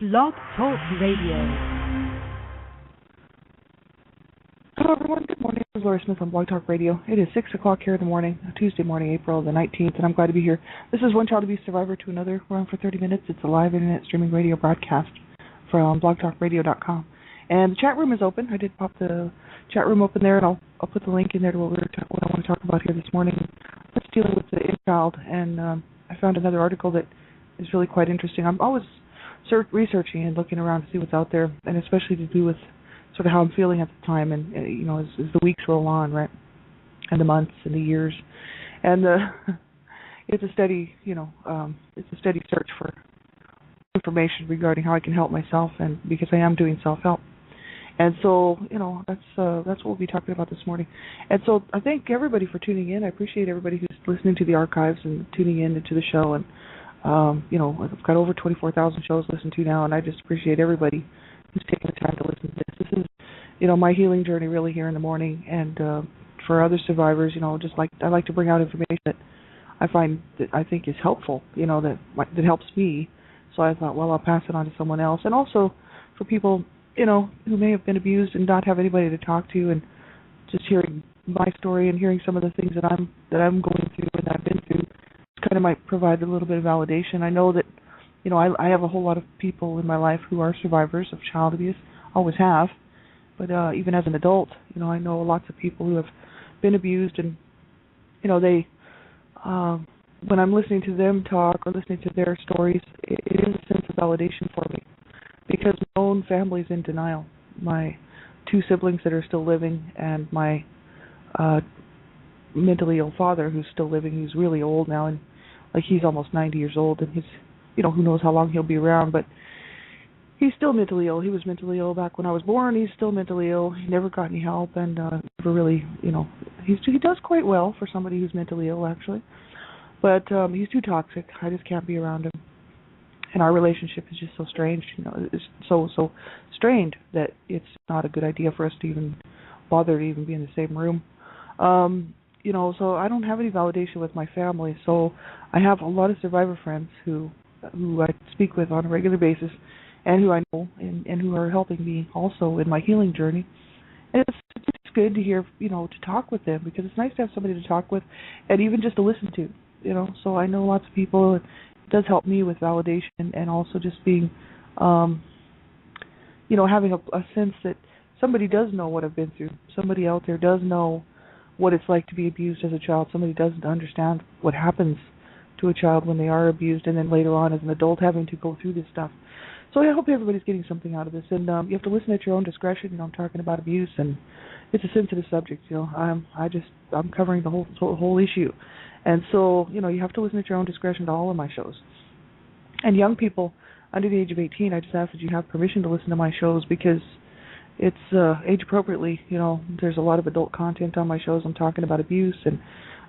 Blog Talk Radio. Hello everyone, good morning. This is Laura Smith on Blog Talk Radio. It is 6 o'clock here in the morning, Tuesday morning, April the 19th, and I'm glad to be here. This is One Child Abuse Survivor to Another. We're on for 30 minutes. It's a live internet streaming radio broadcast from blogtalkradio.com. And the chat room is open. I did pop the chat room open there, and I'll put the link in there to what I want to talk about here this morning. It's dealing with the in-child, and I found another article that is really quite interesting. I'm always researching and looking around to see what's out there, and especially to do with sort of how I'm feeling at the time, and as the weeks roll on, right, and the months and the years, and it's a steady, search for information regarding how I can help myself, and because I am doing self-help, and so that's what we'll be talking about this morning, and so I thank everybody for tuning in. I appreciate everybody who's listening to the archives and tuning in into the show, and I've got over 24,000 shows listened to now, and I just appreciate everybody who's taking the time to listen to this. This is, my healing journey really here in the morning, and for other survivors, I like to bring out information that I think is helpful, that helps me. So I thought, well, I'll pass it on to someone else, and also for people, who may have been abused and not have anybody to talk to, and just hearing my story and hearing some of the things that I'm going through and that I've been through, kind of might provide a little bit of validation. I know that, I have a whole lot of people in my life who are survivors of child abuse, always have, but even as an adult, I know lots of people who have been abused, and, they, when I'm listening to them talk or listening to their stories, it is a sense of validation for me, because my own family's in denial. My two siblings that are still living, and my mentally ill father who's still living, who's really old now, and he's almost 90 years old, and he's, who knows how long he'll be around, but he's still mentally ill. He was mentally ill back when I was born. He's still mentally ill. He never got any help, and never really, he does quite well for somebody who's mentally ill, actually, but he's too toxic. I just can't be around him, and our relationship is just so strange. It's so strained that it's not a good idea for us to even bother to even be in the same room. So I don't have any validation with my family. So I have a lot of survivor friends who I speak with on a regular basis, and who I know, and who are helping me also in my healing journey. And it's good to hear, to talk with them, because it's nice to have somebody to talk with, and even just to listen to, So I know lots of people. It does help me with validation, and also just being, having a sense that somebody does know what I've been through. Somebody out there does know what it's like to be abused as a child. Somebody doesn't understand what happens to a child when they are abused, and then later on as an adult having to go through this stuff. So I hope everybody's getting something out of this, and you have to listen at your own discretion. I'm talking about abuse, and it's a sensitive subject. I'm covering the whole issue, and so you have to listen at your own discretion to all of my shows. And young people under the age of 18, I just ask that you have permission to listen to my shows, because it's age appropriately. There's a lot of adult content on my shows. I'm talking about abuse, and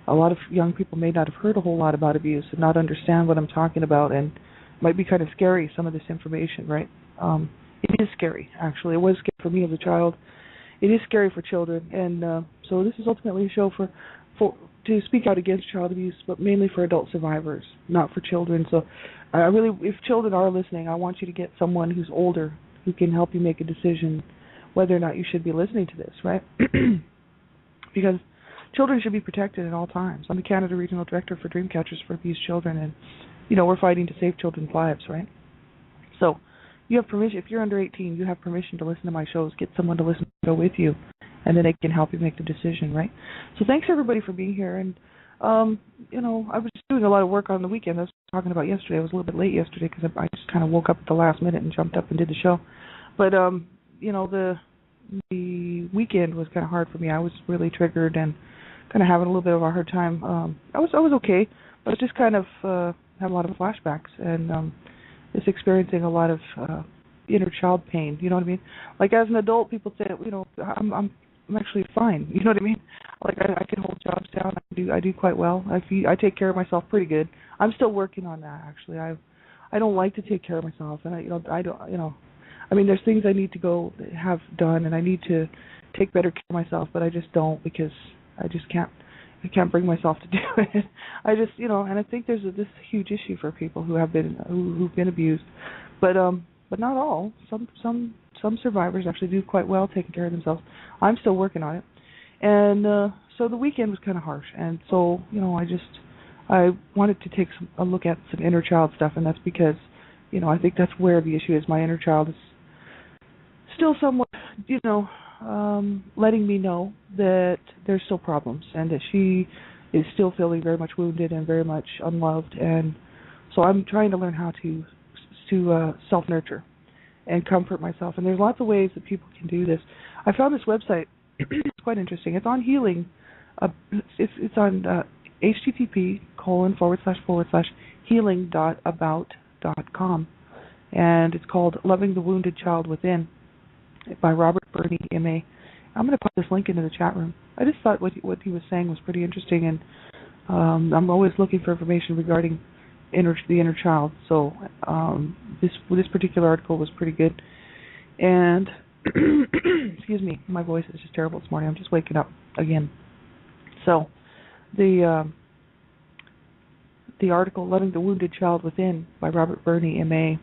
a lot of young people may not have heard a whole lot about abuse and not understand what I'm talking about, and it might be kind of scary, some of this information, right? It is scary, actually. It was scary for me as a child. It is scary for children, and so this is ultimately a show to speak out against child abuse, but mainly for adult survivors, not for children. So I really, if children are listening, I want you to get someone who's older who can help you make a decision whether or not you should be listening to this, right? Because children should be protected at all times. I'm the Canada Regional Director for Dreamcatchers for Abused Children, and, we're fighting to save children's lives, right? So you have permission. If you're under 18, you have permission to listen to my shows. Get someone to listen to the show with you, and then they can help you make the decision, right? So thanks, everybody, for being here. And, I was doing a lot of work on the weekend. I was talking about yesterday. I was a little bit late yesterday because I just kind of woke up at the last minute and jumped up and did the show. But, the weekend was kind of hard for me. I was really triggered and kind of having a little bit of a hard time. I was okay, but I was just kind of had a lot of flashbacks, and just experiencing a lot of inner child pain. You know what I mean? Like, as an adult, people say, I'm actually fine. You know what I mean? Like, I can hold jobs down. I do quite well. I take care of myself pretty good. I'm still working on that, actually. I don't like to take care of myself, and I don't. I mean, there's things I need to go have done, and I need to take better care of myself, but I just don't, because I just can't. I can't bring myself to do it. I just, and I think there's this huge issue for people who have been who've been abused. But but not all. Some survivors actually do quite well taking care of themselves. I'm still working on it, and so the weekend was kind of harsh, and so I wanted to take a look at some inner child stuff, and that's because I think that's where the issue is. My inner child is still somewhat letting me know that there's still problems and that she is still feeling very much wounded and very much unloved, and so I'm trying to learn how to self-nurture and comfort myself. And there's lots of ways that people can do this. I found this website. It's quite interesting. It's on healing. It's on http://healing.about.com, and it's called Loving the Wounded Child Within by Robert Burney, M.A. I'm going to put this link into the chat room. I just thought what he was saying was pretty interesting, and I'm always looking for information regarding the inner child. So this particular article was pretty good. And excuse me, my voice is just terrible this morning. I'm just waking up again. So the article "Loving the Wounded Child Within" by Robert Burney, M.A.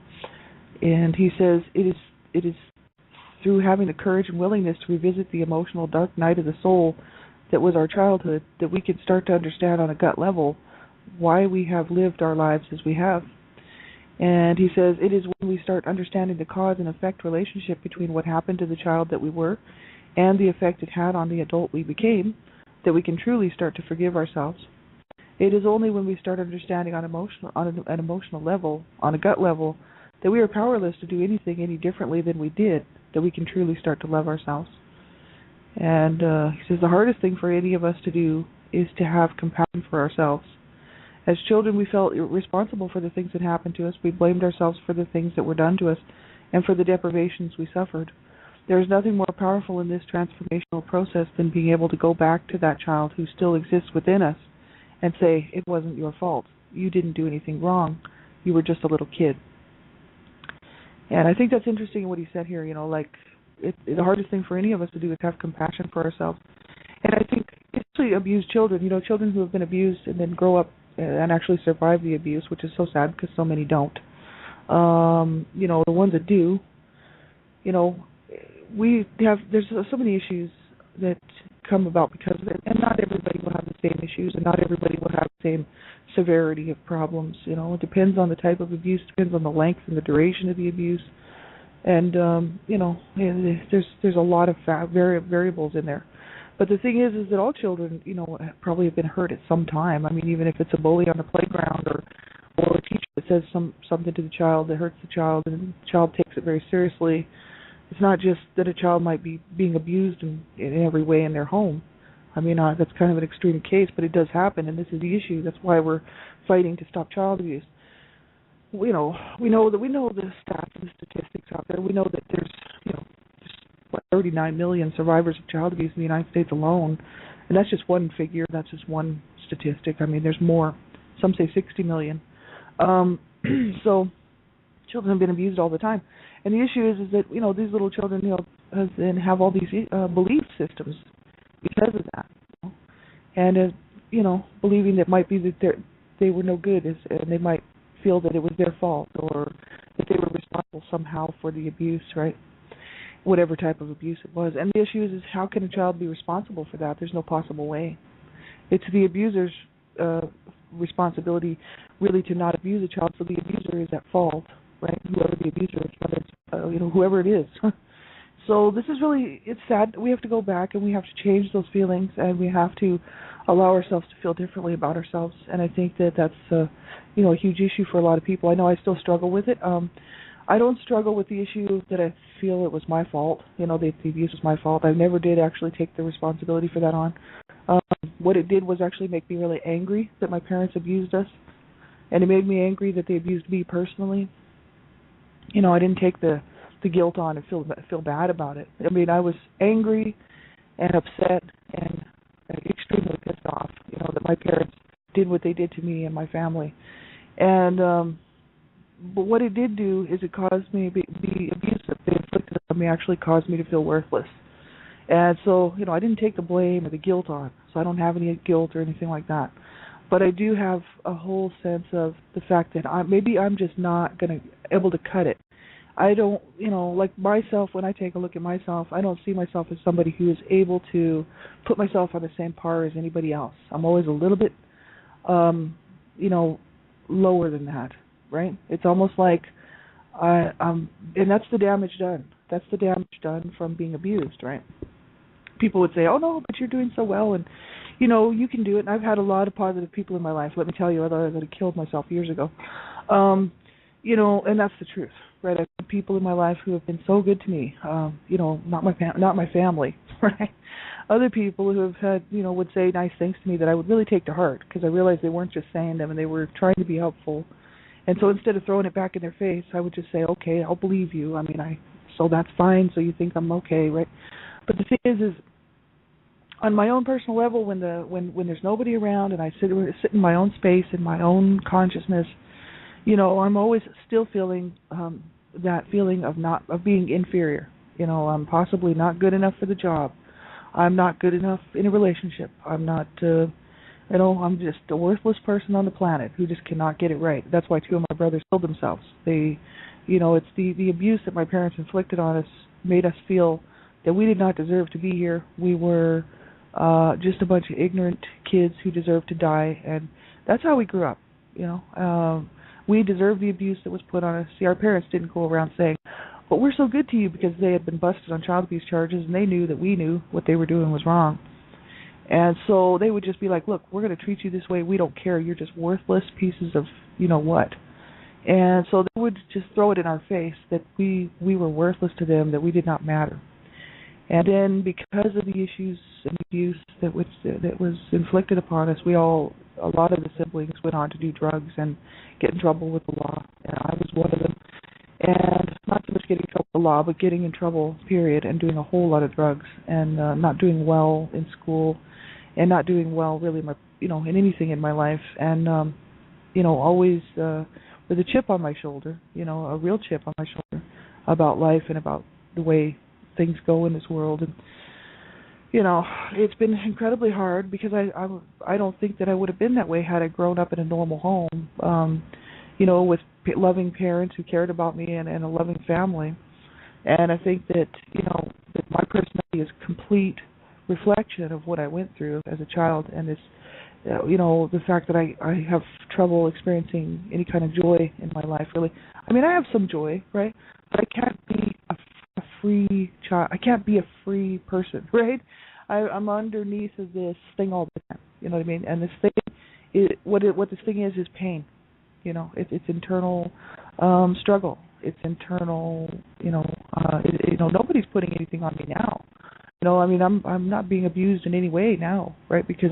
And he says it is through having the courage and willingness to revisit the emotional dark night of the soul that was our childhood that we can start to understand on a gut level why we have lived our lives as we have. And he says it is when we start understanding the cause and effect relationship between what happened to the child that we were and the effect it had on the adult we became that we can truly start to forgive ourselves. It is only when we start understanding on an emotional level, on a gut level, that we are powerless to do anything any differently than we did, that we can truly start to love ourselves. And he says the hardest thing for any of us to do is to have compassion for ourselves. As children, we felt responsible for the things that happened to us. We blamed ourselves for the things that were done to us and for the deprivations we suffered. There is nothing more powerful in this transformational process than being able to go back to that child who still exists within us and say, it wasn't your fault. You didn't do anything wrong. You were just a little kid. And I think that's interesting what he said here, the hardest thing for any of us to do is have compassion for ourselves. And I think especially abused children, children who have been abused and then grow up and actually survive the abuse, which is so sad because so many don't. The ones that do, there's so many issues that come about because of it, and not everybody will have the same issues, and not everybody will have the same severity of problems. It depends on the type of abuse, depends on the length and the duration of the abuse, and there's a lot of variables in there. But the thing is that all children, probably have been hurt at some time. I mean, even if it's a bully on the playground or a teacher that says something to the child that hurts the child, and the child takes it very seriously. It's not just that a child might be being abused in every way in their home. I mean, that's kind of an extreme case, but it does happen, and this is the issue. That's why we're fighting to stop child abuse. We know the stats and the statistics out there. We know that there's 39 million survivors of child abuse in the United States alone, and that's just one figure. That's just one statistic. I mean, there's more. Some say 60 million. So children have been abused all the time. And the issue is that, these little children, have all these belief systems because of that. And, believing that might be that they were no good, and they might feel that it was their fault or that they were responsible somehow for the abuse, right? Whatever type of abuse it was. And the issue is how can a child be responsible for that? There's no possible way. It's the abuser's responsibility really to not abuse a child, so the abuser is at fault, right? Whoever the abuser is, whether it's, whoever it is. So this is really, it's sad. We have to go back and we have to change those feelings, and we have to allow ourselves to feel differently about ourselves. And I think that that's, a huge issue for a lot of people. I know I still struggle with it. I don't struggle with the issue that I feel it was my fault. The abuse was my fault. I never did actually take the responsibility for that on. What it did was actually make me really angry that my parents abused us, and it made me angry that they abused me personally. I didn't take the guilt on and feel bad about it. I mean, I was angry and upset and extremely pissed off, that my parents did what they did to me and my family. And but what it did do is it caused me, the abuse that they inflicted on me actually caused me to feel worthless. And so, I didn't take the blame or the guilt on, so I don't have any guilt or anything like that. But I do have a whole sense of the fact that I'm just not able to cut it. I don't, like myself, when I take a look at myself, I don't see myself as somebody who is able to put myself on the same par as anybody else. I'm always a little bit, you know, lower than that, right? It's almost like and that's the damage done. That's the damage done from being abused, right? People would say, "Oh no, but you're doing so well, and you can do it." And I've had a lot of positive people in my life. Let me tell you, otherwise I'd have killed myself years ago. And that's the truth, right? I've had people in my life who have been so good to me. Not my family, right? Other people who have had, would say nice things to me that I would really take to heart because I realized they weren't just saying them and they were trying to be helpful. And so instead of throwing it back in their face, I would just say, "Okay, I'll believe you. So that's fine. So you think I'm okay, right?" But the thing is on my own personal level, when there's nobody around and I sit in my own space in my own consciousness, I'm always still feeling that feeling of being inferior. I'm possibly not good enough for the job. I'm not good enough in a relationship. I'm not. I'm just a worthless person on the planet who just cannot get it right. That's why two of my brothers killed themselves. It's the abuse that my parents inflicted on us made us feel that we did not deserve to be here. We were just a bunch of ignorant kids who deserved to die, and that's how we grew up. We deserved the abuse that was put on us. See, our parents didn't go around saying, "But we're so good to you," because they had been busted on child abuse charges, and they knew that we knew what they were doing was wrong. And so they would just be like, "Look, we're going to treat you this way. We don't care. You're just worthless pieces of what." And so they would just throw it in our face that we were worthless to them, that we did not matter. And then because of the issues and abuse that was inflicted upon us, a lot of the siblings went on to do drugs and get in trouble with the law. And I was one of them. And not so much getting in trouble with the law, but getting in trouble, period, and doing a whole lot of drugs and not doing well in school and not doing well really in anything in my life. And, always with a chip on my shoulder, a real chip on my shoulder about life and about the way things go in this world. And it's been incredibly hard because I don't think that I would have been that way had I grown up in a normal home, with loving parents who cared about me and a loving family. And I think that that my personality is a complete reflection of what I went through as a child, and this the fact that I have trouble experiencing any kind of joy in my life, really. I have some joy, right? But I can't be a free child. I can't be a free person, right? I'm underneath of this thing all the time. You know what I mean? And this thing, what this thing is pain. It's internal struggle. It's internal. Nobody's putting anything on me now. I'm not being abused in any way now, right? Because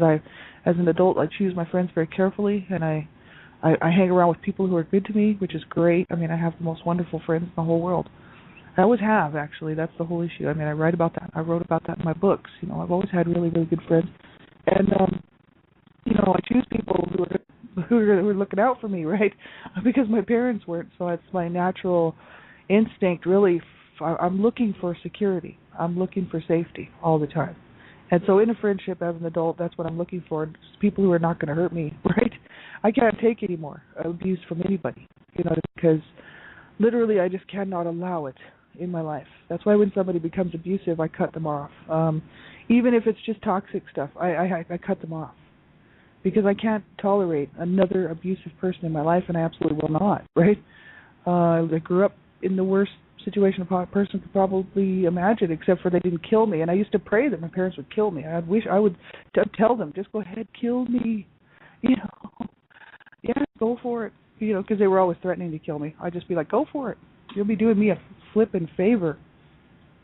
as an adult, I choose my friends very carefully, and I hang around with people who are good to me, which is great. I have the most wonderful friends in the whole world. I always have, actually. That's the whole issue. I write about that. I wrote about that in my books. I've always had really, really good friends, and I choose people who are looking out for me, right? Because my parents weren't. So it's my natural instinct, really. I'm looking for security. I'm looking for safety all the time. And so in a friendship as an adult, that's what I'm looking for. Just people who are not going to hurt me, right? I can't take any more abuse from anybody, because literally I just cannot allow it in my life. That's why when somebody becomes abusive, I cut them off. Even if it's just toxic stuff, I cut them off. Because I can't tolerate another abusive person in my life, and I absolutely will not, right? I grew up in the worst situation a person could probably imagine, except for they didn't kill me. And I used to pray that my parents would kill me. I wish I would tell them, just go ahead, kill me. Yeah, go for it. Because they were always threatening to kill me. I'd just be like, go for it. You'll be doing me a flippin' favor.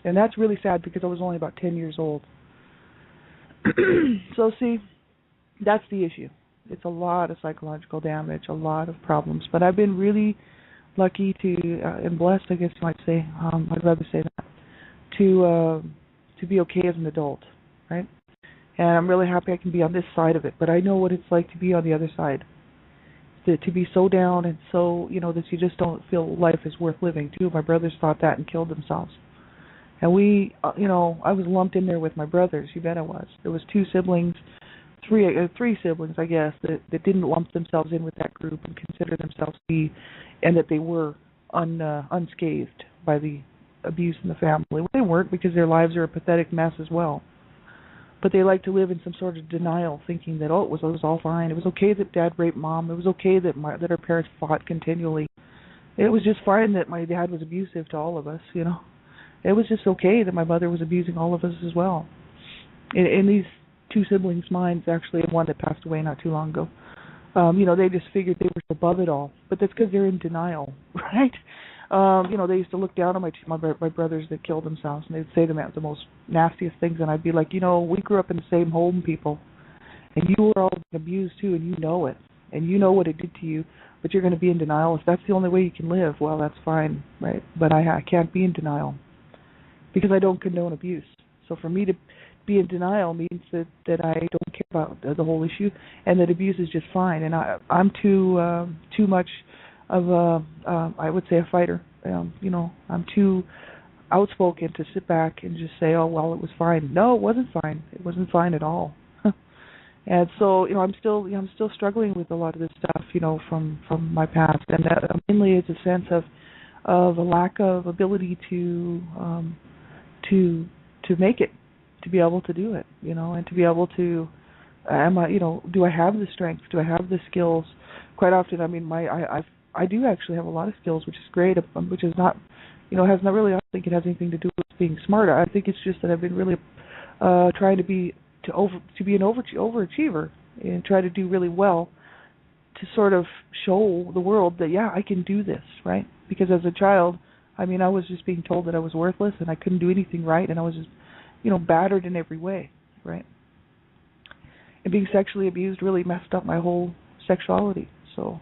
And that's really sad because I was only about 10 years old. So see, that's the issue. It's a lot of psychological damage, a lot of problems. But I've been really lucky and blessed, I guess you might say. I'd rather say that, to be okay as an adult, right? And I'm really happy I can be on this side of it. But I know what it's like to be on the other side. To be so down and so, that you just don't feel life is worth living. Two of my brothers thought that and killed themselves. And we, I was lumped in there with my brothers. You bet I was. There was three siblings, I guess, that didn't lump themselves in with that group and consider themselves to be, and that they were unscathed, by the abuse in the family. Well, they weren't, because their lives are a pathetic mess as well. But they like to live in some sort of denial, thinking that, it was all fine. It was okay that Dad raped Mom. It was okay that our parents fought continually. It was just fine that my dad was abusive to all of us, you know. It was just okay that my mother was abusing all of us as well. In these two siblings' minds, actually, and one that passed away not too long ago, they just figured they were above it all. But that's because they're in denial, right? They used to look down on my brothers that killed themselves, and they'd say to me the most nastiest things, and I'd be like, we grew up in the same home, people, and you were all abused too, and you know it, and you know what it did to you, but you're going to be in denial. If that's the only way you can live, well, that's fine, right? But I can't be in denial, because I don't condone abuse. So for me to be in denial means that I don't care about the whole issue, and that abuse is just fine. And I'm too much of I would say a fighter. I'm too outspoken to sit back and just say, oh, well, it was fine. No, it wasn't fine. It wasn't fine at all. And so, I'm still struggling with a lot of this stuff, from my past, and that mainly is a sense of a lack of ability to make it, to be able to do it, and to be able to, do I have the strength? Do I have the skills? Quite often, I do actually have a lot of skills, which is great, which is not, has not really, I don't think it has anything to do with being smarter. I think it's just that I've been really trying to be an overachiever and try to do really well to sort of show the world that, yeah, I can do this, right? Because as a child, I was just being told that I was worthless and I couldn't do anything right, and I was just, battered in every way, right? And being sexually abused really messed up my whole sexuality. So,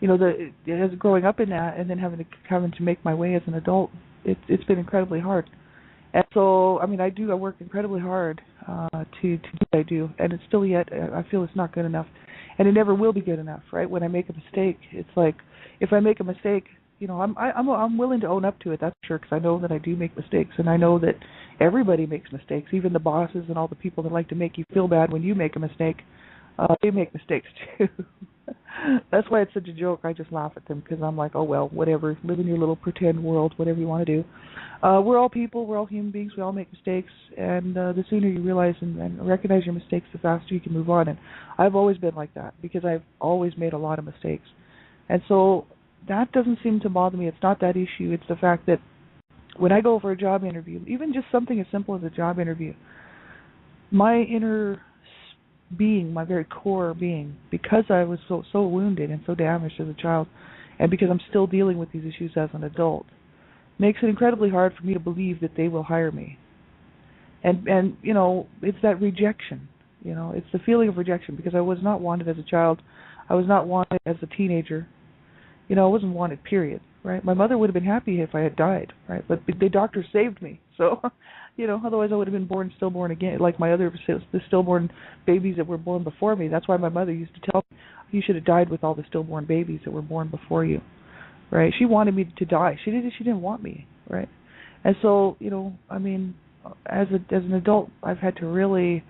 as growing up in that and then having to make my way as an adult, it's been incredibly hard. And so, I work incredibly hard to do what I do, and it's still yet, I feel it's not good enough, and it never will be good enough, right? When I make a mistake, it's like, if I make a mistake, I'm willing to own up to it, that's sure, because I know that I do make mistakes, and I know that everybody makes mistakes, even the bosses and all the people that like to make you feel bad when you make a mistake, they make mistakes too. That's why it's such a joke. I just laugh at them, because I'm like, oh well, whatever, live in your little pretend world, whatever you want to do. We're all people, we're all human beings, we all make mistakes, and the sooner you realize and recognize your mistakes, the faster you can move on. And I've always been like that, because I've always made a lot of mistakes. And so that doesn't seem to bother me. It's not that issue. It's the fact that when I go for a job interview, even just something as simple as a job interview, my inner being, my very core being, because I was so wounded and so damaged as a child, and because I'm still dealing with these issues as an adult, makes it incredibly hard for me to believe that they will hire me. And it's that rejection. It's the feeling of rejection, because I was not wanted as a child. I was not wanted as a teenager. I wasn't wanted, period, right? My mother would have been happy if I had died, right? But the doctor saved me. So, otherwise I would have been stillborn again, like my other the stillborn babies that were born before me. That's why my mother used to tell me, you should have died with all the stillborn babies that were born before you, right? She wanted me to die. She didn't want me, right? And so, as an adult, I've had to really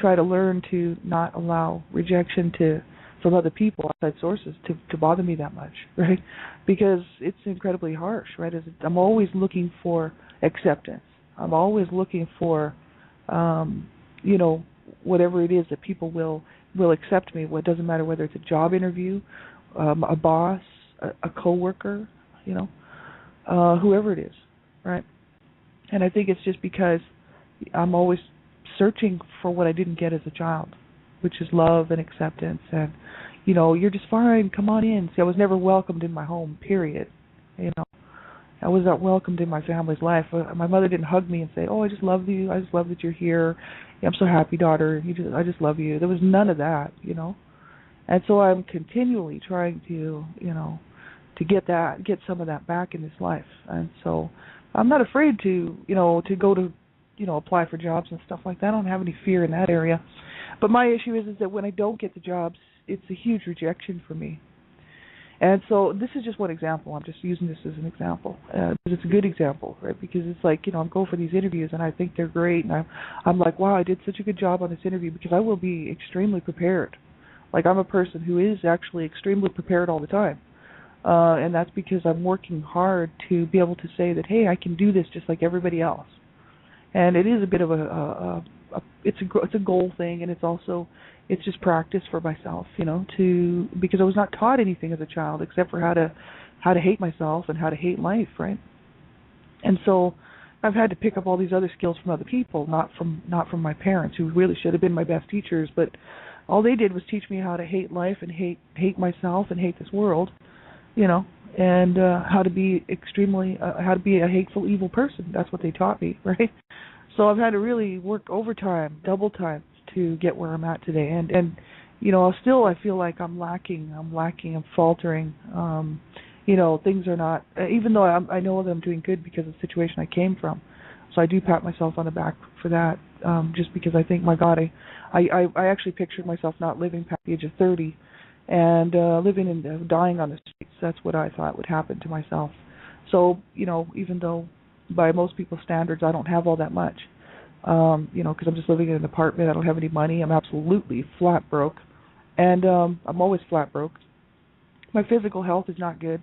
try to learn to not allow rejection from other people, outside sources, to bother me that much, right? Because it's incredibly harsh, right? I'm always looking for acceptance. I'm always looking for, whatever it is that people will accept me. It doesn't matter whether it's a job interview, a boss, a coworker, whoever it is, right? And I think it's just because I'm always searching for what I didn't get as a child, which is love and acceptance, and you're just fine, come on in. See, I was never welcomed in my home, period. I was not welcomed in my family's life. My mother didn't hug me and say, oh, I just love you, I just love that you're here, I'm so happy, daughter, I just love you. There was none of that, And so I'm continually trying to get some of that back in this life. And so I'm not afraid to go to apply for jobs and stuff like that. I don't have any fear in that area. But my issue is that when I don't get the jobs, it's a huge rejection for me. And so this is just one example. I'm just using this as an example. But it's a good example, right? Because it's like, I'm going for these interviews and I think they're great. And I'm like, wow, I did such a good job on this interview, because I will be extremely prepared. Like, I'm a person who is actually extremely prepared all the time. And that's because I'm working hard to be able to say that, hey, I can do this just like everybody else. And it is a bit of it's a goal thing, and it's just practice for myself, because I was not taught anything as a child except for how to hate myself and how to hate life, right? And so I've had to pick up all these other skills from other people, not from my parents, who really should have been my best teachers, but all they did was teach me how to hate life and hate myself and hate this world, and how to be a hateful, evil person. That's what they taught me, right? So I've had to really work overtime, double time, to get where I'm at today. And still I feel like I'm lacking, I'm faltering. Things are not, even though I know that I'm doing good because of the situation I came from. So I do pat myself on the back for that, just because I think, my God, I actually pictured myself not living past the age of 30 and living and dying on the streets. That's what I thought would happen to myself. So, even though by most people's standards I don't have all that much, because I'm just living in an apartment, I don't have any money, I'm absolutely flat broke, and I'm always flat broke. My physical health is not good.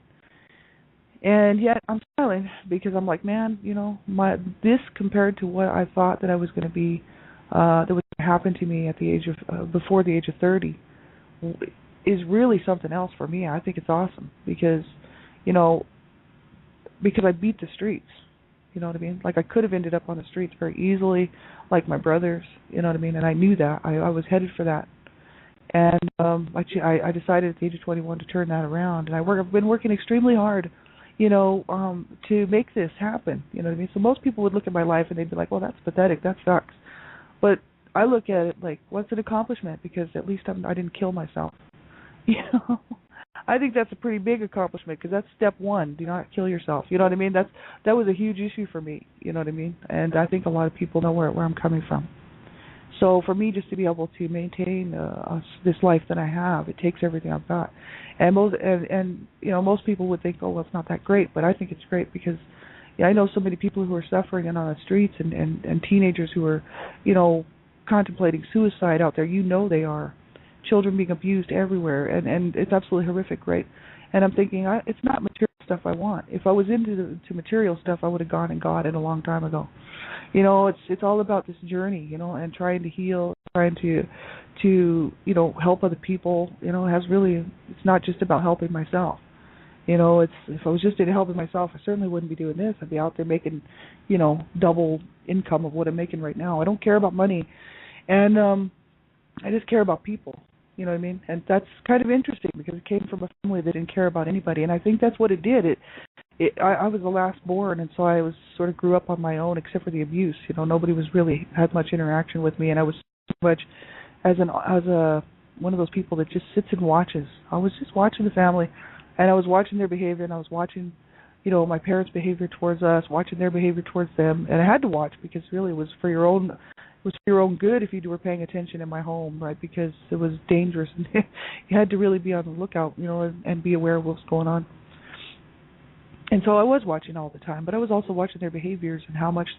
And yet I'm smiling because I'm like, man, this compared to what I thought that I was going to be, that was going to happen to me at the age of before the age of 30, is really something else for me. I think it's awesome because I beat the streets. You know what I mean? Like, I could have ended up on the streets very easily, like my brothers. You know what I mean? And I knew that. I was headed for that. And I decided at the age of 21 to turn that around. And I've been working extremely hard, to make this happen. You know what I mean? So most people would look at my life and they'd be like, well, that's pathetic. That sucks. But I look at it like, what's an accomplishment? Because at least I didn't kill myself. I think that's a pretty big accomplishment because that's step one. Do not kill yourself. You know what I mean? That was a huge issue for me. You know what I mean? And I think a lot of people know where I'm coming from. So for me, just to be able to maintain this life that I have, it takes everything I've got. And most people would think, oh, well, it's not that great, but I think it's great because I know so many people who are suffering and on the streets, and teenagers who are, contemplating suicide out there. They are. Children being abused everywhere, and it's absolutely horrific, right? And I'm thinking, it's not material stuff I want. If I was into material stuff, I would have gone and got it a long time ago. It's all about this journey, and trying to heal, trying to help other people. It's not just about helping myself. If I was just into helping myself, I certainly wouldn't be doing this. I'd be out there making, double income of what I'm making right now. I don't care about money, and I just care about people. You know what I mean? And that's kind of interesting because it came from a family that didn't care about anybody, and I think that's what it did. I was the last born, and so I was sort of grew up on my own, except for the abuse. Nobody was really had much interaction with me, and I was so much as one of those people that just sits and watches. I was just watching the family, and I was watching their behavior, and I was watching, my parents' behavior towards us, watching their behavior towards them, and I had to watch because really it was for your own. It was for your own good if you were paying attention in my home, right? Because it was dangerous, and you had to really be on the lookout, and be aware of what was going on. And so I was watching all the time, but I was also watching their behaviors and how much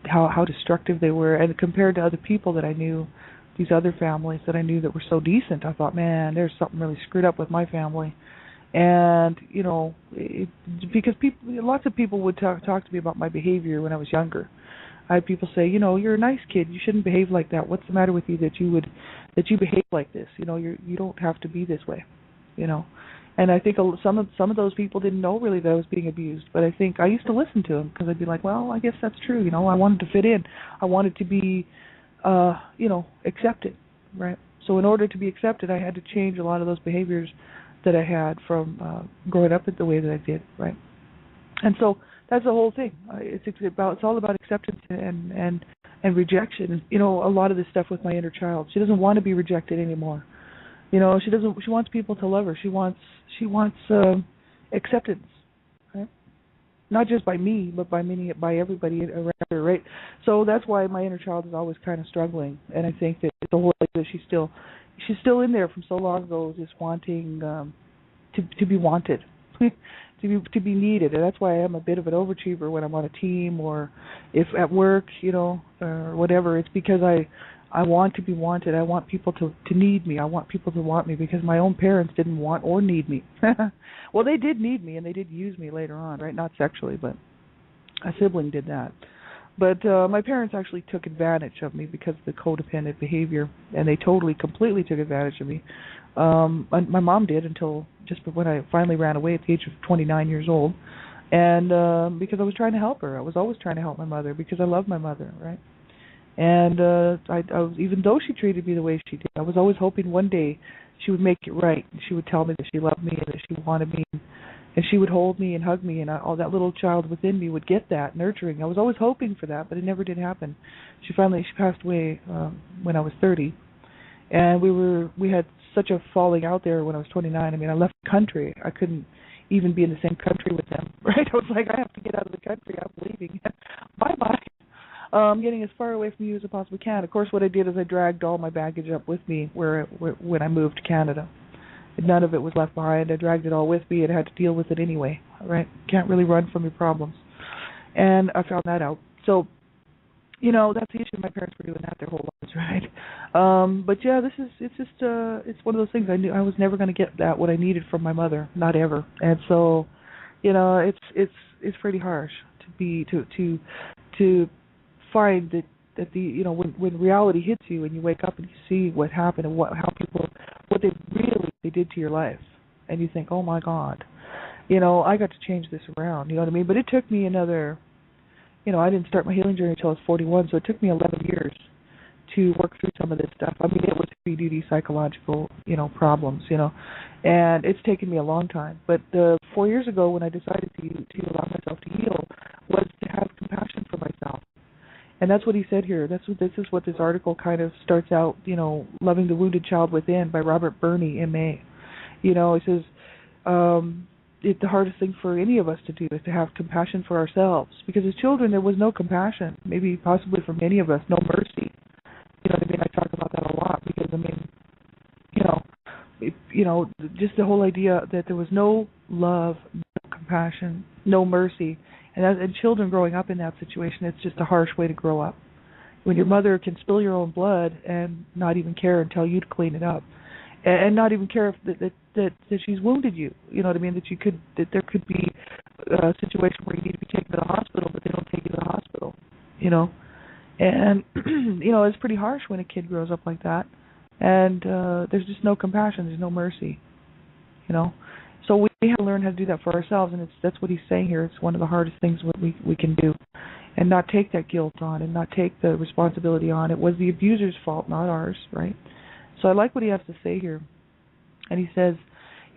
how destructive they were, and compared to other people that I knew, these other families that I knew that were so decent, I thought, man, there's something really screwed up with my family. And because lots of people would talk to me about my behavior when I was younger. I had people say, you're a nice kid. You shouldn't behave like that. What's the matter with you that you behave like this? You don't have to be this way. And I think some of those people didn't know really that I was being abused. But I think I used to listen to them because I'd be like, well, I guess that's true. I wanted to fit in. I wanted to be, accepted, right? So in order to be accepted, I had to change a lot of those behaviors that I had from growing up the way that I did, right? And so that's the whole thing. It's all about acceptance and rejection. A lot of this stuff with my inner child. She doesn't want to be rejected anymore. She wants people to love her. She wants acceptance, right? Not just by me, but by everybody around her, right? So that's why my inner child is always kind of struggling, and I think that the whole that she's still in there from so long ago, just wanting to be wanted. to be needed, and that's why I am a bit of an overachiever when I'm on a team or if at work, or whatever. It's because I want to be wanted. I want people to need me. I want people to want me because my own parents didn't want or need me. Well, they did need me and they did use me later on, right? Not sexually, but a sibling did that. But my parents actually took advantage of me because of the codependent behavior, and they totally, completely took advantage of me. My mom did until just when I finally ran away at the age of 29 years old, and because I was trying to help her. I was always trying to help my mother because I love my mother, right? And I was, even though she treated me the way she did, I was always hoping one day she would make it right. She would tell me that she loved me and that she wanted me, and she would hold me and hug me, and all that little child within me would get that nurturing. I was always hoping for that, but it never did happen. She passed away when I was 30, and we had such a falling out there when I was 29. I mean, I left the country. I couldn't even be in the same country with them, right? I was like, I have to get out of the country. I'm leaving. Bye-bye. Getting as far away from you as I possibly can. Of course, what I did is I dragged all my baggage up with me when I moved to Canada. None of it was left behind. I dragged it all with me and had to deal with it anyway, right? Can't really run from your problems. And I found that out. So, that's the issue. My parents were doing that their whole lives, right? But yeah, it's one of those things. I knew I was never going to get what I needed from my mother, not ever. And so, it's pretty harsh to find that the when reality hits you and you wake up and you see what happened and what they did to your life, and you think, oh my God, I got to change this around. You know what I mean? But it took me another. I didn't start my healing journey until I was 41, so it took me 11 years to work through some of this stuff. I mean, it was heavy-duty psychological, problems, and it's taken me a long time. But 4 years ago, when I decided to allow myself to heal, was to have compassion for myself. And that's what he said here. This is what this article kind of starts out, Loving the Wounded Child Within by Robert Burney, M.A. He says, the hardest thing for any of us to do is to have compassion for ourselves. Because as children, there was no compassion, maybe possibly for many of us, no mercy. You know what I mean? I talk about that a lot because, just the whole idea that there was no love, no compassion, no mercy. And children growing up in that situation, it's just a harsh way to grow up. When your mother can spill your own blood and not even care and tell you to clean it up, and not even care if that she's wounded you. You know what I mean? That there could be a situation where you need to be taken to the hospital, but they don't take you to the hospital. And it's pretty harsh when a kid grows up like that, and there's just no compassion, there's no mercy. So we have to learn how to do that for ourselves, and that's what he's saying here. It's one of the hardest things we can do, and not take that guilt on, and not take the responsibility on. It was the abuser's fault, not ours, right? So I like what he has to say here, and he says,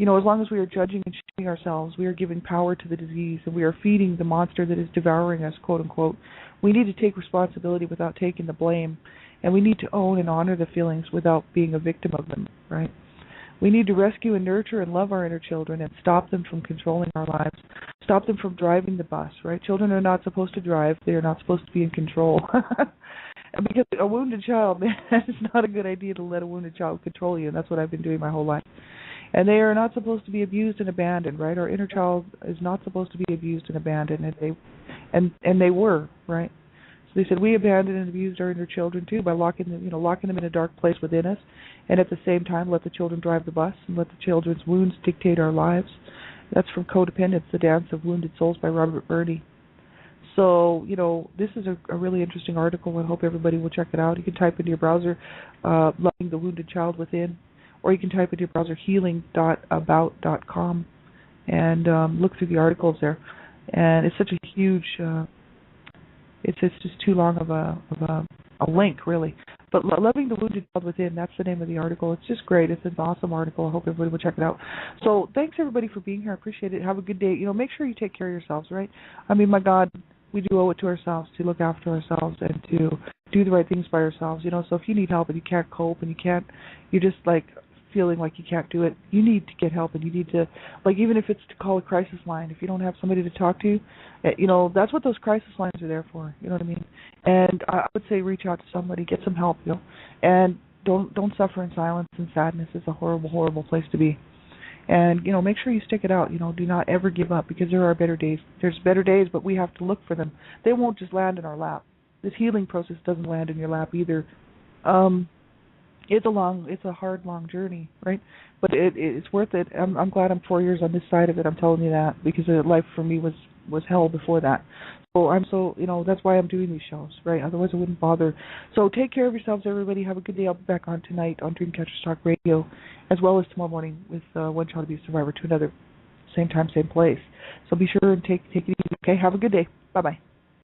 as long as we are judging and shaming ourselves, we are giving power to the disease, and we are feeding the monster that is devouring us, quote unquote. We need to take responsibility without taking the blame, and we need to own and honor the feelings without being a victim of them, right? We need to rescue and nurture and love our inner children and stop them from controlling our lives, stop them from driving the bus, right? Children are not supposed to drive. They are not supposed to be in control. And because a wounded child, man, it's not a good idea to let a wounded child control you, and that's what I've been doing my whole life. And they are not supposed to be abused and abandoned, right? Our inner child is not supposed to be abused and abandoned, and they were, right? So they said we abandoned and abused our inner children too by locking them in a dark place within us, and at the same time let the children drive the bus and let the children's wounds dictate our lives. That's from Codependence, The Dance of Wounded Souls by Robert Burney. So, this is a really interesting article. I hope everybody will check it out. You can type into your browser, Loving the Wounded Child Within, or you can type into your browser healing.about.com and look through the articles there. And it's such a huge, it's just too long of a link, really. But Loving the Wounded Child Within, that's the name of the article. It's just great. It's an awesome article. I hope everybody will check it out. So thanks, everybody, for being here. I appreciate it. Have a good day. Make sure you take care of yourselves, right? I mean, my God, we do owe it to ourselves to look after ourselves and to do the right things by ourselves. So if you need help and you can't cope and you're just like feeling like you can't do it, you need to get help, and you need to, like, even if it's to call a crisis line, if you don't have somebody to talk to, that's what those crisis lines are there for. You know what I mean? And I would say reach out to somebody, get some help, and don't suffer in silence and sadness. It's a horrible, horrible place to be. And, make sure you stick it out. Do not ever give up, because there are better days. There's better days, but we have to look for them. They won't just land in our lap. This healing process doesn't land in your lap either. It's a hard, long journey, right? But it's worth it. I'm glad I'm 4 years on this side of it. I'm telling you that because life for me was hell before that. So that's why I'm doing these shows, right? Otherwise I wouldn't bother. So take care of yourselves, everybody. Have a good day. I'll be back on tonight on Dreamcatchers Talk Radio, as well as tomorrow morning with One Child Abuse Survivor to another, same time, same place. So be sure and take it easy. Okay, have a good day. Bye bye.